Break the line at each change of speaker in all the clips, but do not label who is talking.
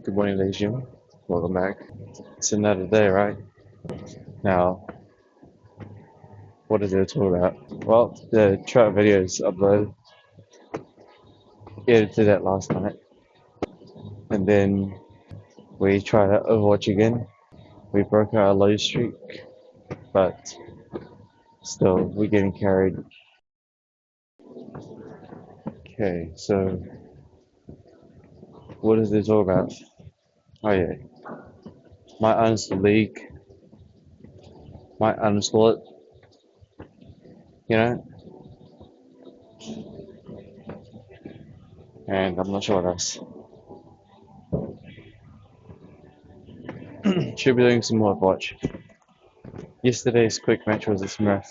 Good morning, ladies and gentlemen. Welcome back. It's another day, right? Now, what is it all about? Well, the trout videos uploaded. Edited that last night, and then we tried out Overwatch again. We broke our low streak, but still, we're getting carried. Okay, so what is this all about? Oh yeah, my uninstall league, my uninstall it, you know, and I'm not sure what else. Should be doing some more Overwatch. Yesterday's quick match was a Smurf.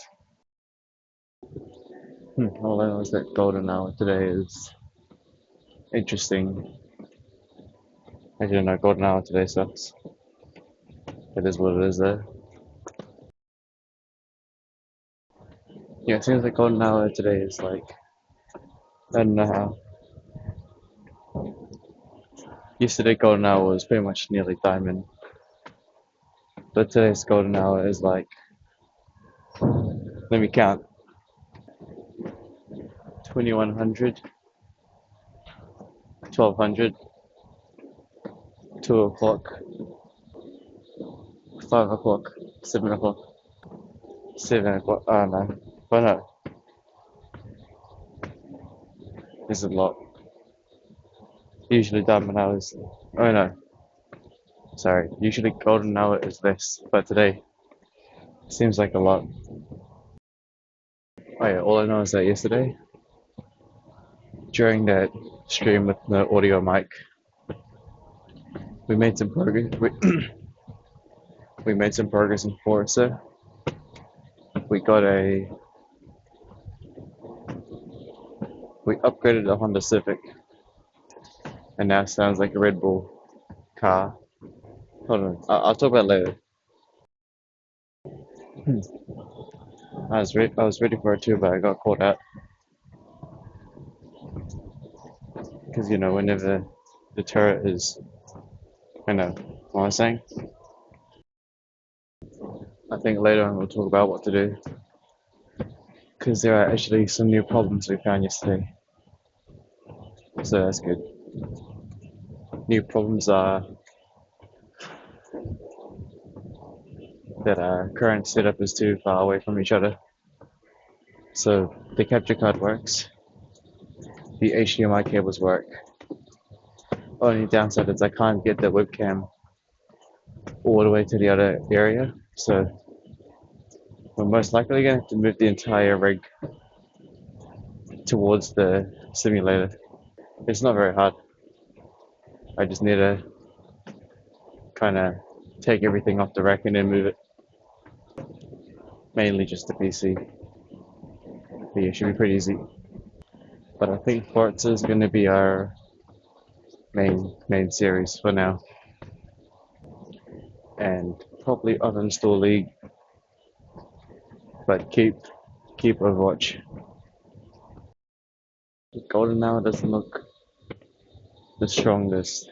All I know is that Golden Hour today is interesting. I didn't know Golden Hour today sucks. It is what it is though. Yeah, it seems like Golden Hour today is like, I don't know how. Yesterday Golden Hour was pretty much nearly Diamond. But today's Golden Hour is like, let me count, 2100, 1200, 2 o'clock, 5 o'clock, 7 o'clock, 7 o'clock, I don't know. But no, this is a lot. Usually Diamond Hours, oh no, sorry, usually Golden Hour is less, but today seems like a lot. Oh yeah, all I know is that yesterday, during that stream with the audio mic, we made some progress. We made some progress in Forza. We got a, we upgraded a Honda Civic, and now it sounds like a Red Bull car. Hold on, I'll talk about it later. I was ready for it too, but I got caught out because you know whenever the turret is, you know, what I'm saying. I think later on we'll talk about what to do because there are actually some new problems we found yesterday, so that's good. New problems are that our current setup is too far away from each other. So the capture card works, the HDMI cables work. Only downside is I can't get the webcam all the way to the other area, so we're most likely going to have to move the entire rig towards the simulator. It's not very hard. I just need to kind of take everything off the rack and then move it. Mainly just the PC. But yeah, it should be pretty easy. But I think Forza is going to be our main series for now. And probably uninstall League, but keep Overwatch. Golden Hour doesn't look the strongest,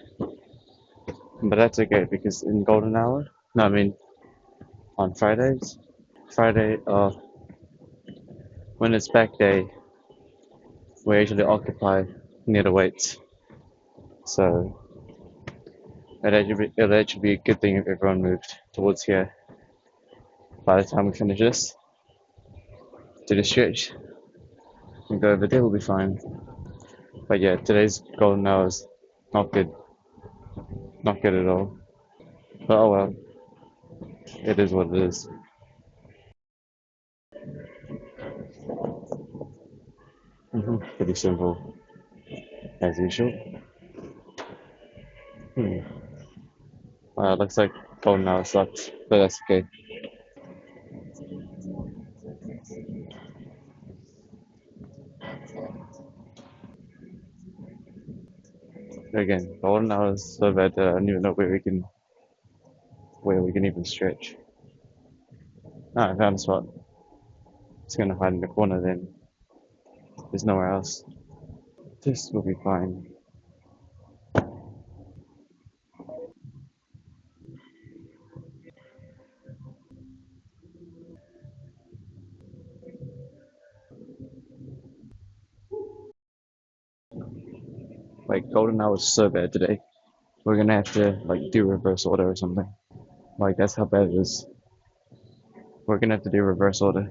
but that's okay because in Golden Hour, no, I mean on Friday, when it's back day, we actually occupy near the weights, so it'll actually be a good thing if everyone moved towards here by the time we finish this. Do the stretch and go over there, we'll be fine. But yeah, today's Golden Hour is not good. Not good at all. But oh well, it is what it is. Pretty simple, as usual. Hmm. Looks like Golden Hour sucks, but that's okay. Again, Golden Hour is so bad that I don't even know where we can even stretch. Ah, I found a spot. It's gonna hide in the corner then. There's nowhere else. This will be fine. Like Golden Hour was so bad today. We're gonna have to like do reverse order or something. Like that's how bad it is. We're gonna have to do reverse order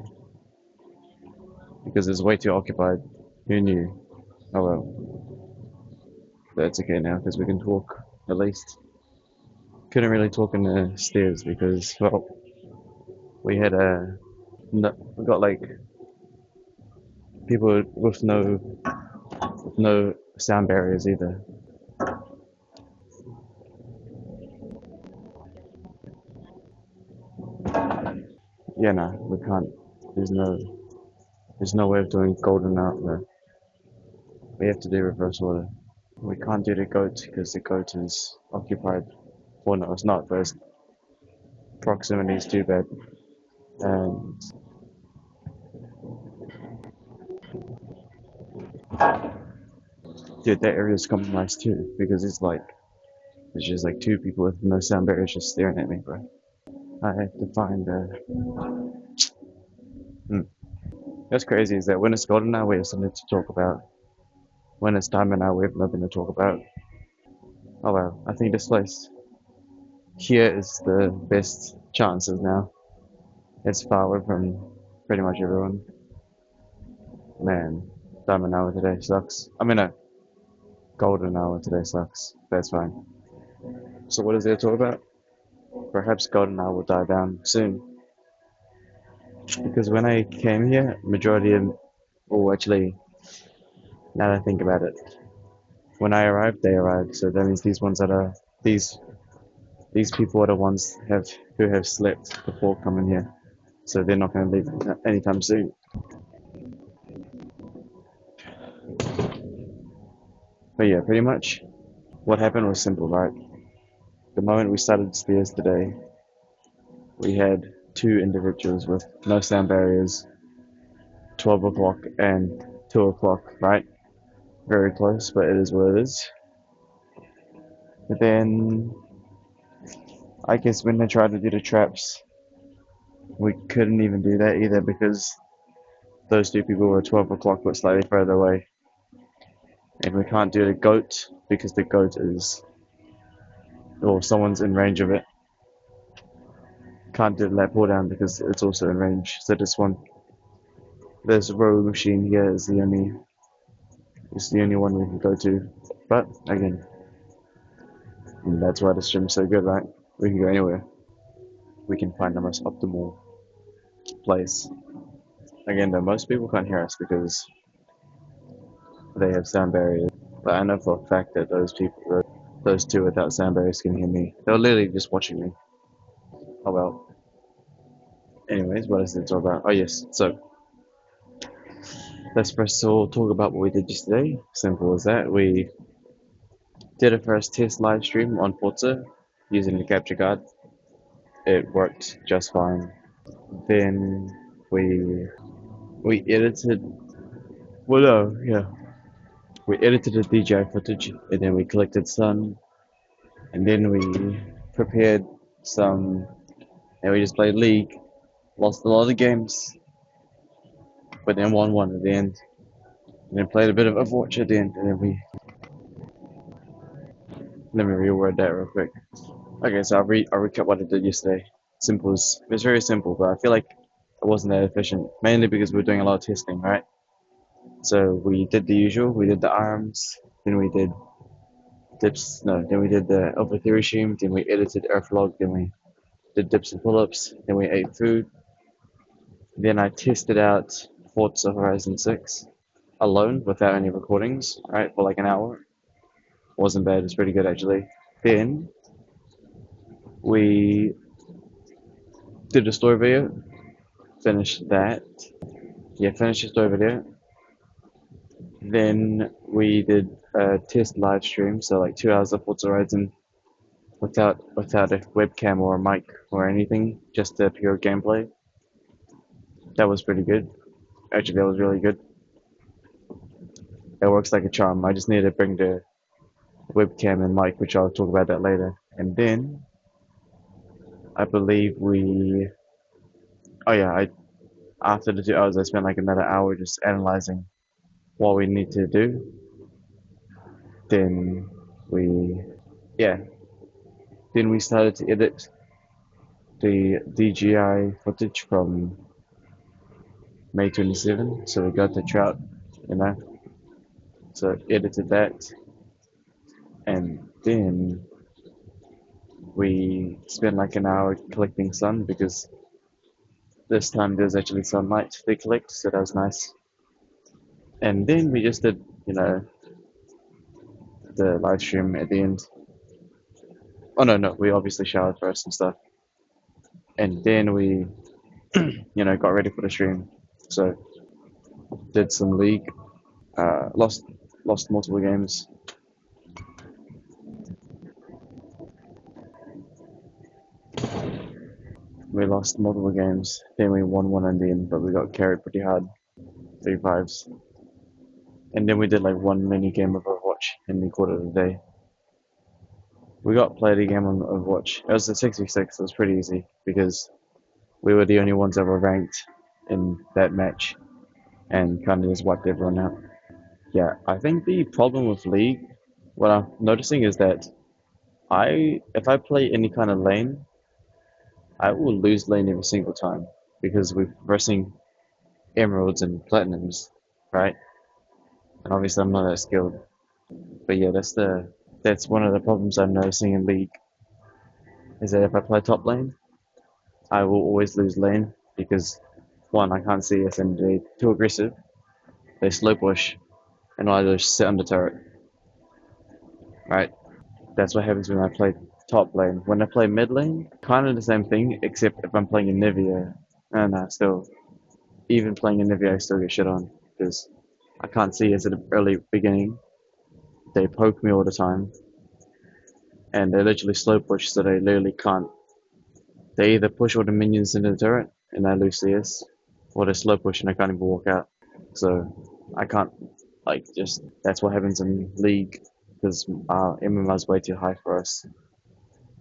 because it's way too occupied. Who knew? Oh well, but it's okay now because we can talk at least. Couldn't really talk in the stairs because well, we had a no, we got like people with no sound barriers either. Yeah, no, we can't. There's no there's no way of doing golden out there. We have to do reverse order. We can't do the goat because the goat is occupied. Well, no, it's not, but its proximity is too bad. And dude, that area is compromised too because it's like there's just like two people with no sound barriers just staring at me, bro. I have to find hmm. What's crazy is that when it's golden hour, we have something to talk about. When it's diamond hour, we have nothing to talk about. Oh well, I think this place here is the best chances now. It's far away from pretty much everyone. Man, diamond hour today sucks. I mean, golden hour today sucks. That's fine. So what is there to talk about? Perhaps golden hour will die down soon. Because when I came here, majority of, oh actually, now that I think about it, when I arrived, they arrived. So that means these ones that are these these people are the ones have who have slept before coming here. So they're not going to leave anytime soon. But yeah, pretty much what happened was simple, right? The moment we started stairs today, we had two individuals with no sound barriers, 12 o'clock and 2 o'clock, right? Very close, but it is what it is. But then, I guess when they tried to do the traps, we couldn't even do that either because those two people were 12 o'clock but slightly further away. And we can't do the goat because the goat is, or someone's in range of it. Can't do the lap pull down because it's also in range. So this one, this row machine here is the only one we can go to. But again, that's why this gym's so good, right? We can go anywhere. We can find the most optimal place. Again, though, most people can't hear us because they have sound barriers. But I know for a fact that those two without sound barriers can hear me. They're literally just watching me. Oh well. Anyways, what is it all about? Oh yes, so let's first of all talk about what we did yesterday. Simple as that. We did a first test live stream on Forza using the capture card. It worked just fine. Then we edited. Well, no, yeah, we edited the DJI footage, and then we collected some, and then we prepared some, and we just played League. Lost a lot of games, but then won one at the end. And then played a bit of Overwatch at the end, and then we let me reword that real quick. Okay, so I'll recap what I did yesterday. It was very simple, but I feel like it wasn't that efficient, mainly because we were doing a lot of testing, right? So we did the usual. We did the arms, then we did dips. No, then we did the over theory stream. Then we edited Earthlog. Then we did dips and pull-ups. Then we ate food. Then I tested out Forza Horizon 6 alone without any recordings, right, for like an hour. Wasn't bad. It's pretty good actually. Then we did a story video. Finished that. Yeah, finished the story video. Then we did a test live stream, so like 2 hours of Forza Horizon without a webcam or a mic or anything, just a pure gameplay. That was pretty good. Actually, that was really good. It works like a charm. I just need to bring the webcam and mic, which I'll talk about that later. And then I believe oh yeah, after the 2 hours, I spent like another hour just analyzing what we need to do. Then we, yeah, then we started to edit the DJI footage from May 27. So we got the trout, you know, so edited that, and then we spent like an hour collecting sun because this time there's actually sunlight they collect, so that was nice. And then we just did, the live stream at the end. Oh no, no, we obviously showered first and stuff, and then we, got ready for the stream. So did some league, lost multiple games. We lost multiple games. Then we won one in the end, but we got carried pretty hard, 3-5s. And then we did like one mini game of Overwatch and we called it a day. We got played a game on Overwatch. It was a 6v6. It was pretty easy because we were the only ones that were ranked in that match and kind of just wiped everyone out. Yeah, I think the problem with League, what I'm noticing is that if I play any kind of lane, I will lose lane every single time because we're versing emeralds and platinums, right? And obviously I'm not that skilled. But yeah, that's one of the problems I'm noticing in League is that if I play top lane, I will always lose lane because one, I can't see us and they're too aggressive. They slow push and I just sit under turret, right? That's what happens when I play top lane. When I play mid lane, kind of the same thing, except if I'm playing a Nivea, and still, even playing a Nivea, I still get shit on because I can't see us at the early beginning. They poke me all the time, and they literally slow push, so they literally can't. They either push all the minions into the turret and I lose CS, or they slow push and I can't even walk out. So I can't just that's what happens in League because our MMR is way too high for us.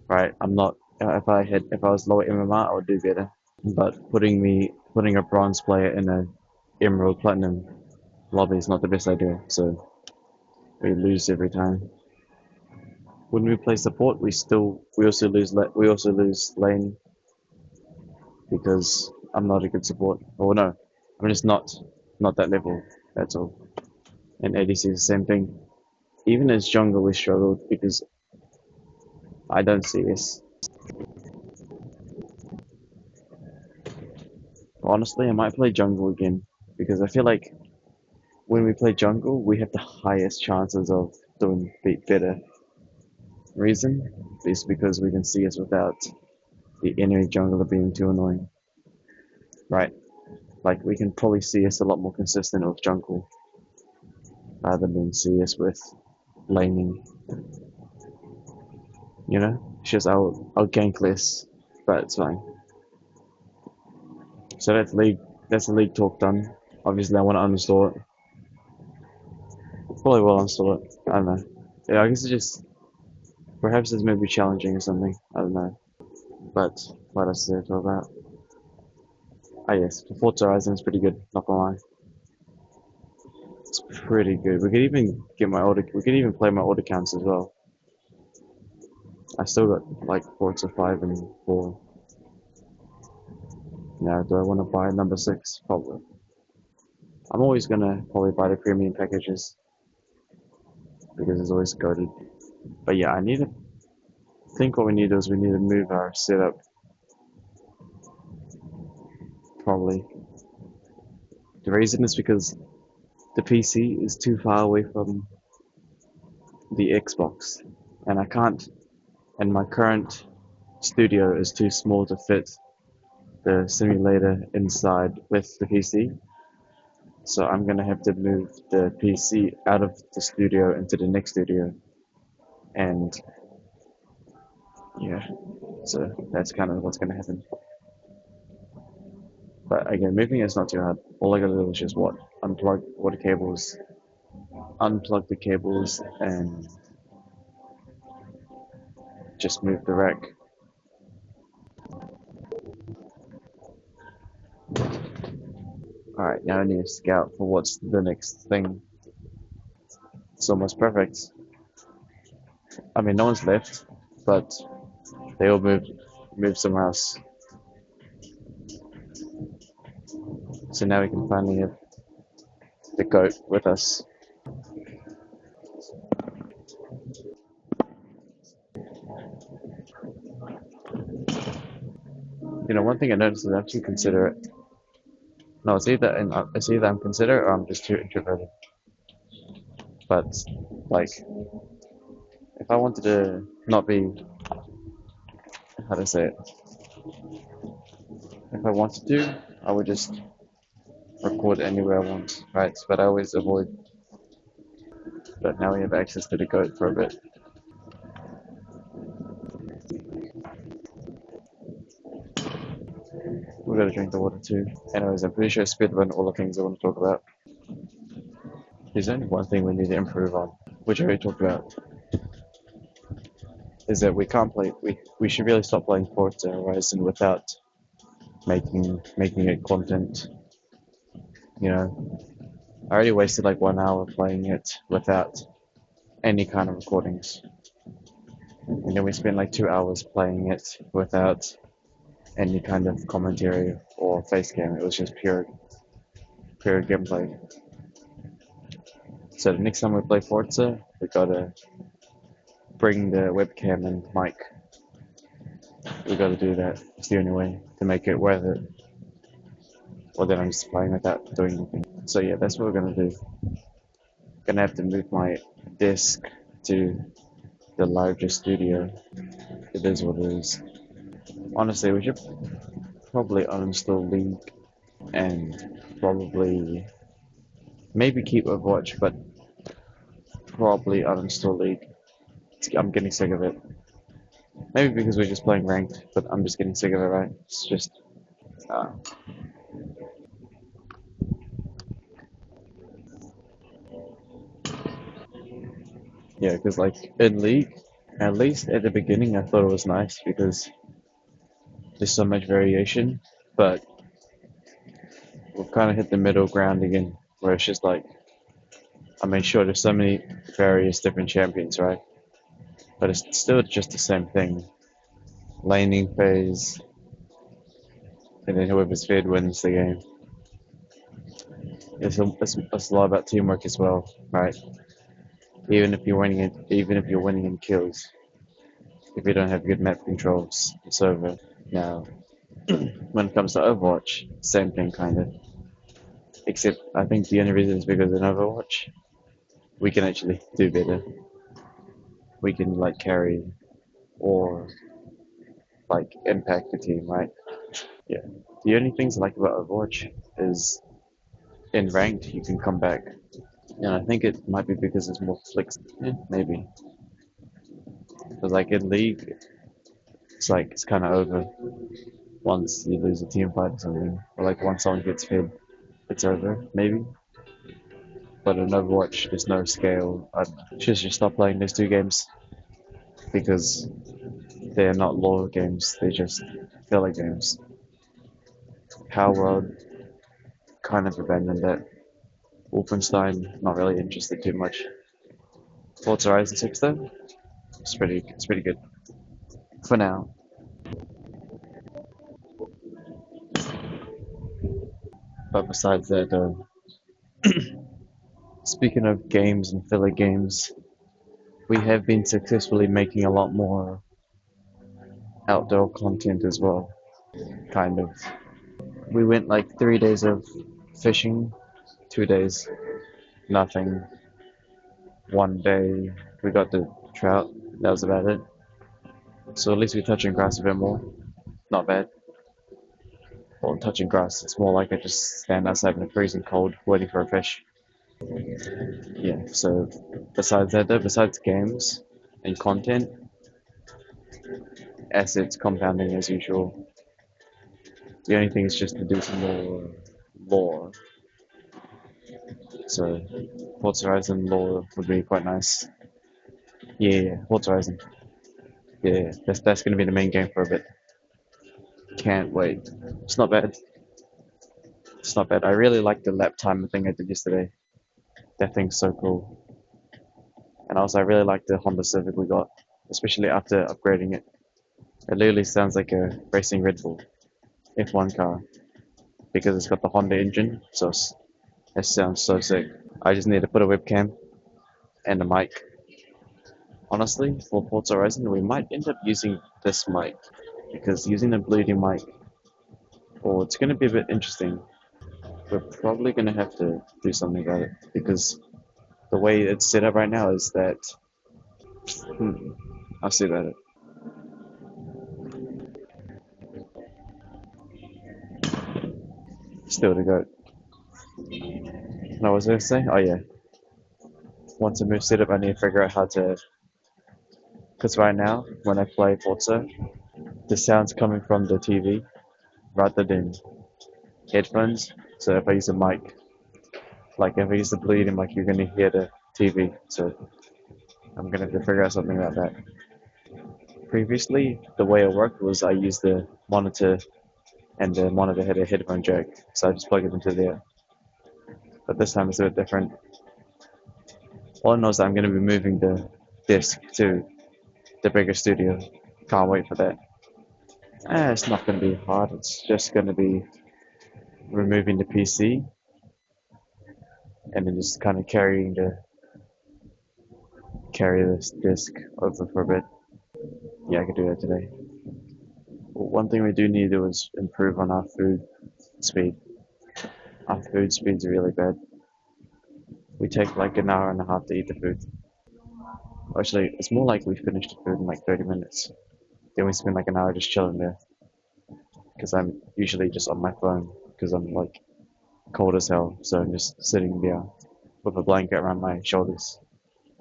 Right? I'm not. If I was lower MMR, I would do better. But putting a bronze player in a Emerald Platinum lobby is not the best idea. So we lose every time. When we play support, we also lose lane because I'm not a good support. Or no, I'm just not that level. That's all. And ADC is the same thing. Even as jungle, we struggled because I don't see CS. Honestly, I might play jungle again because I feel like when we play jungle, we have the highest chances of doing better. Reason is because we can see us without the enemy jungler being too annoying, right? Like we can probably see us a lot more consistent with jungle rather than see us with laning. It's just I'll gank less, but it's fine. So that's the league talk done. Obviously, I want to uninstall it. Probably will uninstall it. I don't know. Yeah, I guess it's just perhaps it's maybe challenging or something. I don't know. But what else is there to talk about? Ah yes, Forza Horizon is pretty good. Not gonna lie, it's pretty good. We could even get my order. We could even play my order counts as well. I still got like Forza 5 and 4. Now, do I want to buy number 6? Probably. I'm always gonna probably buy the premium packages because it's always goaded. But yeah, I need to think what we need is we need to move our setup probably. The reason is because the PC is too far away from the Xbox, and I can't. And my current studio is too small to fit the simulator inside with the PC. So I'm gonna have to move the PC out of the studio into the next studio, and yeah, so that's kind of what's gonna happen. But again, moving is not too hard. All I gotta do is just unplug all the cables, unplug the cables, and just move the rack. All right, now I need to scout for what's the next thing. It's almost perfect. I mean, no one's left, but they all moved somewhere else. So now we can finally have the goat with us. You know, one thing I noticed is I'm too considerate. No, it's either I'm considerate or I'm just too introverted. But like, if I wanted to not be, how to say it, if I wanted to, I would just record anywhere I want, right? But I always avoid. But now we have access to the goat for a bit. We gotta drink the water too. Anyways, I'm pretty sure I spit on all the things I want to talk about. There's only one thing we need to improve on, which I already talked about, is that we can't play. We should really stop playing Forza Horizon without making it content. You know, I already wasted like 1 hour playing it without any kind of recordings, and then we spent like 2 hours playing it without any kind of commentary or face cam. It was just pure gameplay. So the next time we play Forza, we gotta bring the webcam and mic. We gotta do that. It's the only way to make it worth it. Or then I'm just playing without doing anything. So yeah, that's what we're gonna do. Gonna have to move my desk to the larger studio. It is what it is. Honestly, we should probably uninstall League and probably maybe keep Overwatch, but probably uninstall League. I'm getting sick of it. Maybe because we're just playing ranked, but I'm just getting sick of it, right? It's just, uh, yeah, because like in League, at least at the beginning, I thought it was nice because there's so much variation, but we've kind of hit the middle ground again, where it's just like, I mean, sure, there's so many various different champions, right? But it's still just the same thing. Laning phase, and then whoever's fed wins the game. It's a lot about teamwork as well, right? Even if you're winning in kills, if you don't have good map controls, it's over. Now, when it comes to Overwatch, same thing kind of. Except I think the only reason is because in Overwatch, we can actually do better. We can like carry or like impact the team, right? Yeah. The only things I like about Overwatch is in ranked you can come back. And I think it might be because it's more flexible. Yeah, maybe. Because like in League, it's like it's kind of over once you lose a team fight or something, or like once someone gets fed, it's over maybe. But in Overwatch, there's no scale. I should just stop playing those two games because they're not lore games. They're just filler games. Palworld kind of abandoned that. Wolfenstein, not really interested too much. Forza Horizon 6 though, it's pretty good for now. But besides that, speaking of games and filler games, we have been successfully making a lot more outdoor content as well. Kind of. We went like 3 days of fishing, 2 days nothing. One day we got the trout. That was about it. So at least we're touching grass a bit more. Not bad. Well, touching grass, it's more like I just stand outside in the freezing cold waiting for a fish. Yeah, so besides that, though, besides games and content, assets compounding as usual. The only thing is just to do some more lore. So, Forza Horizon lore would be quite nice. Yeah, Forza Horizon. Yeah, that's gonna be the main game for a bit. Can't wait. It's not bad. It's not bad. I really like the lap time thing I did yesterday. That thing's so cool. And also, I really like the Honda Civic we got, especially after upgrading it. It literally sounds like a racing Red Bull F1 car because it's got the Honda engine, so it sounds so sick. I just need to put a webcam and a mic. Honestly, for Forza Horizon, we might end up using this mic because using a Bluetooth mic, oh, it's going to be a bit interesting. We're probably going to have to do something about it because the way it's set up right now is that. I'll see about it. Still to go. No, what was I going to say? Oh, yeah. Once I move setup, I need to figure out how to. Because right now, when I play Forza, the sound's coming from the TV rather than headphones. So if I use a mic, like if I use the Bluetooth mic, you're going to hear the TV. So I'm going to have to figure out something about that. Previously, the way it worked was I used the monitor and the monitor had a headphone jack. So I just plug it into there. But this time it's a bit different. All I know is that I'm going to be moving the disc to the bigger studio. Can't wait for that. It's not going to be hard. It's just going to be removing the PC and then just kind of carry this disc over for a bit. Yeah, I could do that today. One thing we do need to do is improve on our food speed. Our food speed's really bad. We take like an hour and a half to eat the food. Actually, it's more like we finish the food in like 30 minutes. Then we spend like an hour just chilling there. Because I'm usually just on my phone because I'm like cold as hell. So I'm just sitting there with a blanket around my shoulders.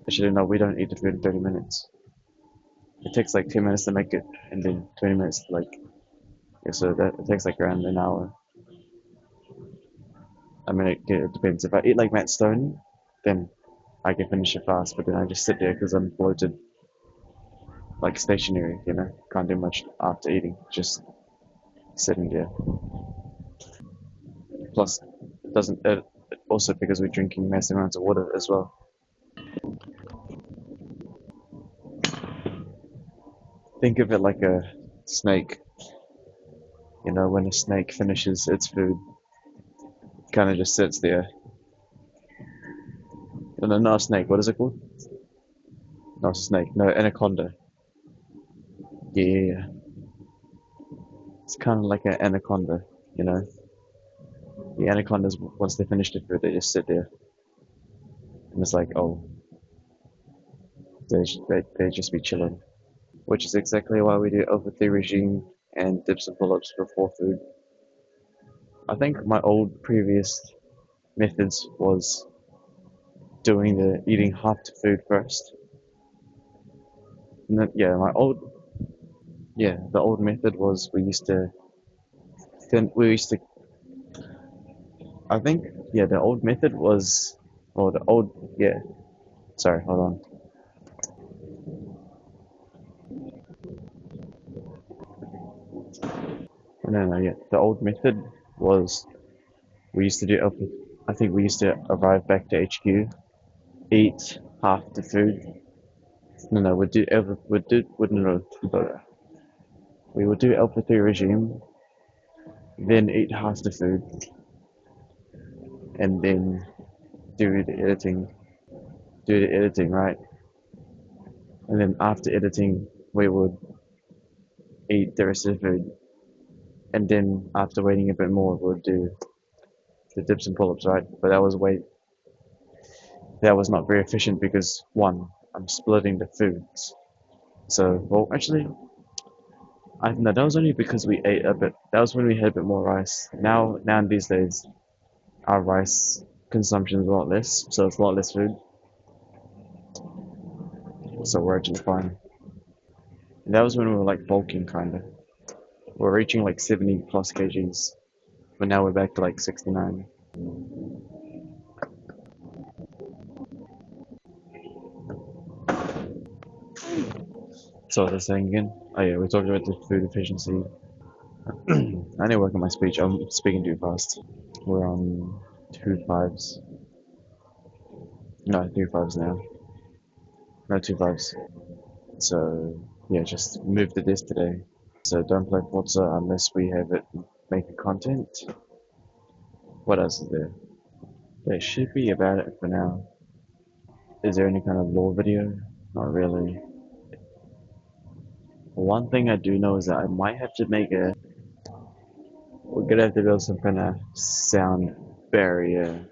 Actually, no, we don't eat the food in 30 minutes. It takes like 10 minutes to make it, and then 20 minutes to like. Yeah, so that it takes like around an hour. I mean, it depends. If I eat like Matt Stone, then I can finish it fast. But then I just sit there because I'm bloated, like stationary. Can't do much after eating. Just sitting there. Plus, it doesn't. Also, because we're drinking massive amounts of water as well. Think of it like a snake. When a snake finishes its food, it kind of just sits there. No, not a snake. What is it called? Not a snake. No, anaconda. Yeah, it's kind of like an anaconda. You know, the anacondas once they finish their food, they just sit there, and it's like, oh, they just be chilling. Which is exactly why we do L3 regime and dips and pull-ups before food. I think my old previous methods was doing the eating half the food first. And then, yeah, the old method was we used to, I think, yeah, the old method was, or the old, yeah, sorry, hold on. No, no, yeah, the old method was we used to do, I think we used to arrive back to HQ, eat half the food. No, no, we would do Alpha 3 regime, then eat half the food, and then do the editing, right? And then after editing, we would eat the rest of the food, and then after waiting a bit more, we would do the dips and pull-ups, right? But that was not very efficient because one, I'm splitting the foods. So, well, actually, I no, that was only because we ate a bit. That was when we had a bit more rice. Now these days, our rice consumption is a lot less, so it's a lot less food. So we're actually fine. And that was when we were like bulking, kinda. We're reaching like 70 plus kgs, but now we're back to like 69. So what was I saying again? Oh yeah, we talked about the food efficiency. I need to work on my speech. I'm speaking too fast. We're on 2.5s. No, 3.5s now. No 2.5s. So yeah, just move the disc today. So don't play Forza unless we have it making content. What else is there? That should be about it for now. Is there any kind of lore video? Not really. One thing I do know is that I might have to make a. We're gonna have to build some kind of sound barrier.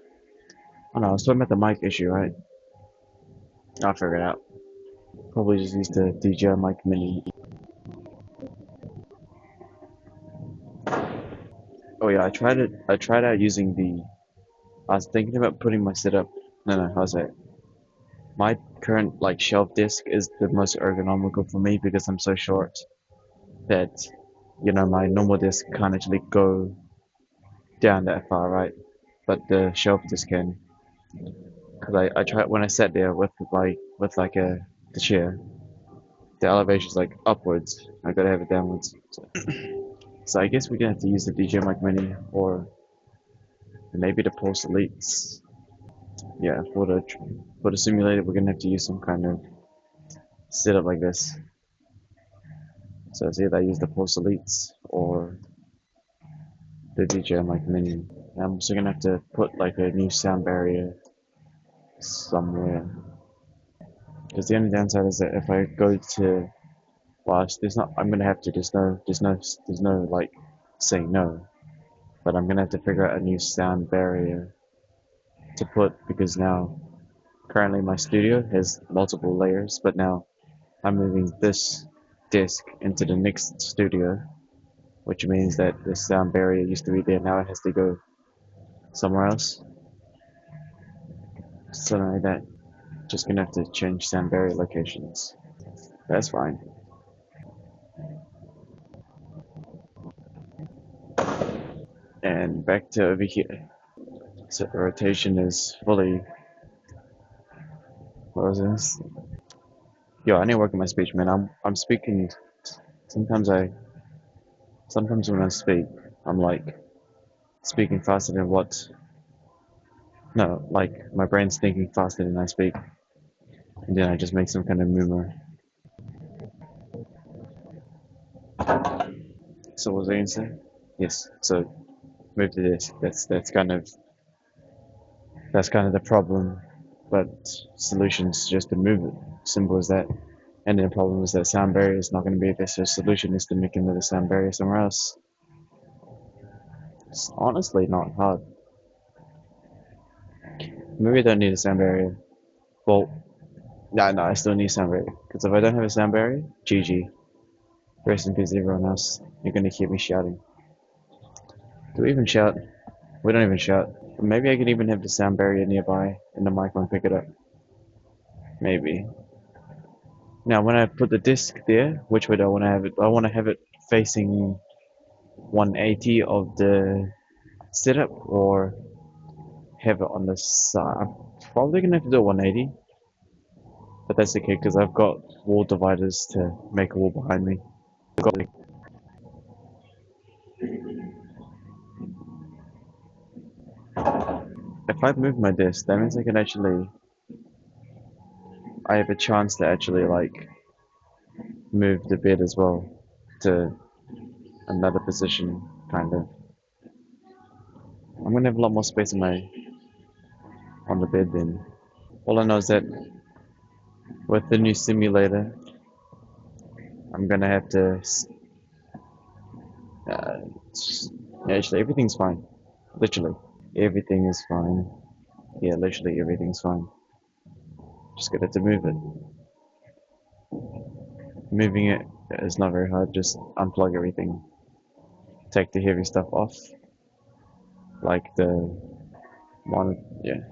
Oh no, I was talking about the mic issue, right? I'll figure it out. Probably just use the DJI mic mini. Oh yeah, I tried it. I tried out using the. I was thinking about putting my setup. No, how's that? My current like shelf disc is the most ergonomical for me because I'm so short that my normal disc can't actually go down that far, right? But the shelf disc can. Cause I tried when I sat there with the chair, the elevation's like upwards. I gotta have it downwards. So I guess we're gonna have to use the DJ mic mini or maybe the Pulse Elites. Yeah, for the simulator, we're gonna have to use some kind of setup like this. So it's either I use the Pulse Elites or the DJ mic mini. I'm also gonna have to put like a new sound barrier somewhere. Because the only downside is that if I go to, well, there's not. I'm gonna have to. There's no like saying no. But I'm gonna have to figure out a new sound barrier to put because now currently my studio has multiple layers, but now I'm moving this disc into the next studio, which means that the sound barrier used to be there. Now it has to go somewhere else. Something like that. Just gonna have to change sound barrier locations. That's fine. And back to over here. So the rotation is fully. What was this? Yo, I need to work on my speech, man. I'm speaking. Sometimes I sometimes when I speak, I'm like speaking faster than what. No, like my brain's thinking faster than I speak, and then I just make some kind of murmur. So what was I gonna say? Yes. So move to this. That's kind of the problem, but solutions just to move it. Simple as that. And then the problem is that sound barrier is not going to be there, so solution is to make another sound barrier somewhere else. It's honestly not hard. Maybe I don't need a sound barrier. Well, no, I still need a sound barrier. Because if I don't have a sound barrier, GG. Rest in peace, everyone else. You're going to hear me shouting. Do we even shout? We don't even shout. Maybe I could even have the sound barrier nearby and the mic won't pick it up. Maybe. Now, when I put the disc there, which way do I want to have it? Do I want to have it facing 180 of the setup or have it on the side? I'm probably going to have to do a 180. But that's okay because I've got wall dividers to make a wall behind me. If I move my disc, that means I have a chance to actually like move the bed as well to another position, kind of. I'm gonna have a lot more space on the bed then. All I know is that with the new simulator, I'm gonna have to. Uh, actually, everything's fine. Literally, everything is fine. Yeah, literally everything's fine. Just gotta have to move it. Moving it is not very hard. Just unplug everything. Take the heavy stuff off, like the monitor. Yeah.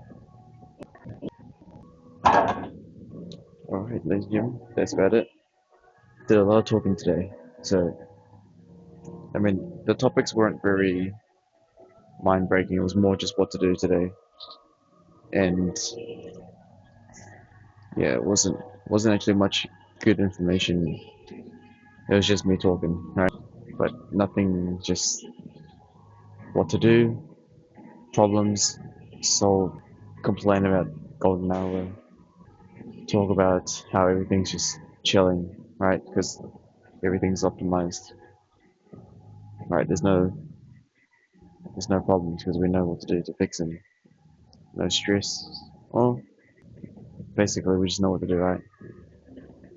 Alright, ladies and gentlemen, that's about it. Did a lot of talking today. So, I mean, the topics weren't very mind breaking. It was more just what to do today. And yeah, it wasn't actually much good information. It was just me talking, right? But nothing, just what to do, problems, solve, complain about golden hour. talk about how everything's just chilling, right? Because everything's optimized, right? There's no problems because we know what to do to fix them. No stress. Well, basically, we just know what to do, right?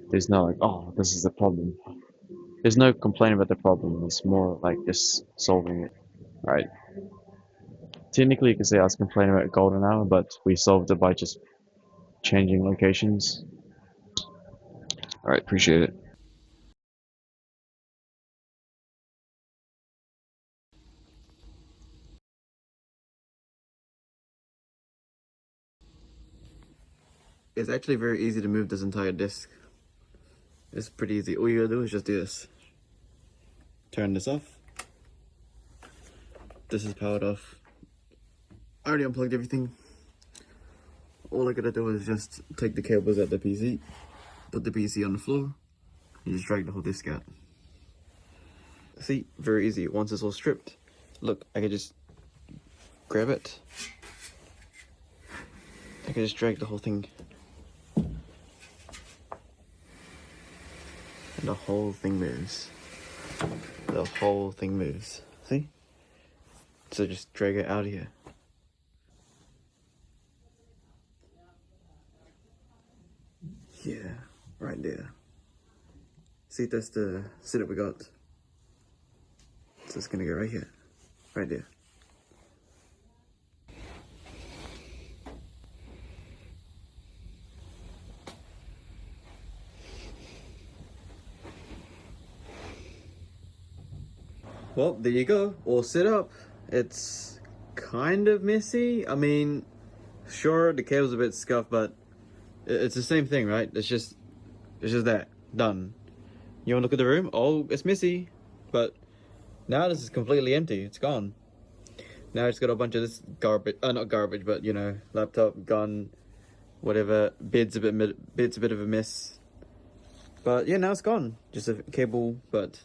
There's no like, oh, this is the problem. There's no complaint about the problem. It's more like just solving it, right? Technically, you could say I was complaining about golden hour, but we solved it by just changing locations. All right, appreciate it.
It's actually very easy to move this entire disk. It's pretty easy. All you gotta do is just do this. Turn this off. This is powered off. I already unplugged everything. All I gotta do is just take the cables out the PC, put the PC on the floor, and just drag the whole disk out. See, very easy. Once it's all stripped, look, I can just grab it. I can just drag the whole thing. And the whole thing moves. The whole thing moves. See? So just drag it out of here. Yeah, right there. See, that's the setup we got. So it's gonna go right here. Right there. Well, there you go. All set up. It's kind of messy. I mean, sure, the cable's a bit scuffed, but it's the same thing, right? It's just that. Done. You wanna look at the room? Oh, it's messy. But now this is completely empty. It's gone. Now it's got a bunch of this garbage. Not garbage, but you know, laptop, gun, whatever. Bed's a bit of a mess. But yeah, now it's gone. Just a cable, but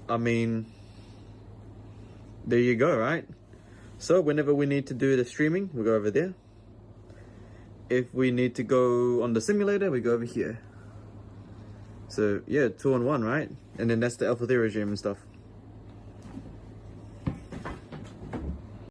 I mean, there you go, right? So whenever we need to do the streaming, we go over there. If we need to go on the simulator, we go over here. So yeah, 2-in-1, right? And then that's the Alpha Theory regime and stuff.